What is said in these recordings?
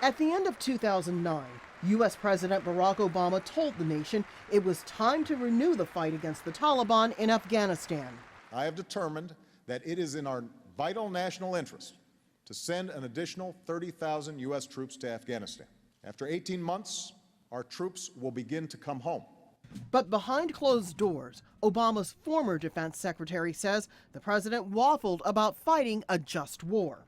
At the end of 2009, U.S. President Barack Obama told the nation it was time to renew the fight against the Taliban in Afghanistan. I have determined that it is in our vital national interest to send an additional 30,000 U.S. troops to Afghanistan. After 18 months, our troops will begin to come home. But behind closed doors, Obama's former defense secretary says the president waffled about fighting a just war.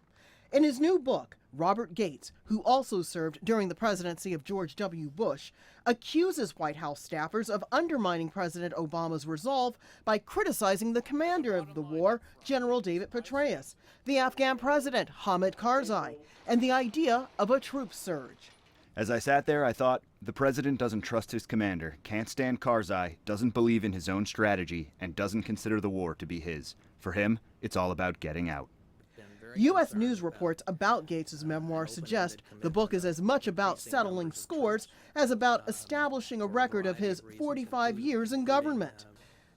In his new book, Robert Gates, who also served during the presidency of George W. Bush, accuses White House staffers of undermining President Obama's resolve by criticizing the commander of the war, General David Petraeus, the Afghan president, Hamid Karzai, and the idea of a troop surge. As I sat there, I thought, the president doesn't trust his commander, can't stand Karzai, doesn't believe in his own strategy, and doesn't consider the war to be his. For him, it's all about getting out. U.S. news reports about Gates' memoir suggest the book is as much about settling scores as about establishing a record of his 45 years in government.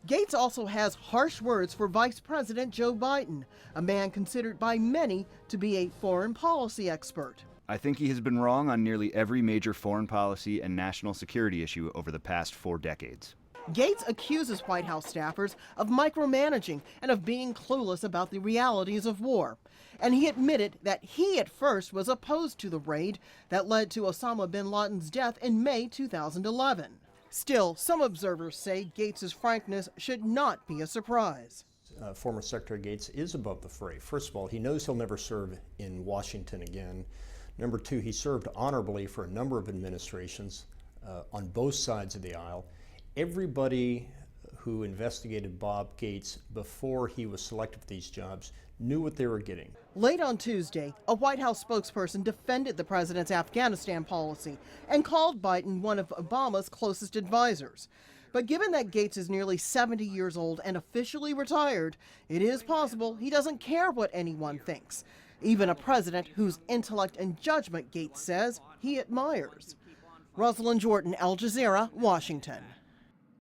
Gates also has harsh words for Vice President Joe Biden, a man considered by many to be a foreign policy expert. I think he has been wrong on nearly every major foreign policy and national security issue over the past 4 decades. Gates accuses White House staffers of micromanaging and of being clueless about the realities of war. And he admitted that he at first was opposed to the raid that led to Osama bin Laden's death in May 2011. Still, some observers say Gates' frankness should not be a surprise. Former Secretary Gates is above the fray. First of all, he knows he'll never serve in Washington again. Number two, he served honorably for a number of administrations on both sides of the aisle. Everybody who investigated Bob Gates before he was selected for these jobs knew what they were getting. Late on Tuesday, a White House spokesperson defended the president's Afghanistan policy and called Biden one of Obama's closest advisors. But given that Gates is nearly 70 years old and officially retired, it is possible he doesn't care what anyone thinks, even a president whose intellect and judgment Gates says he admires. Rosiland, Al Jazeera, Washington.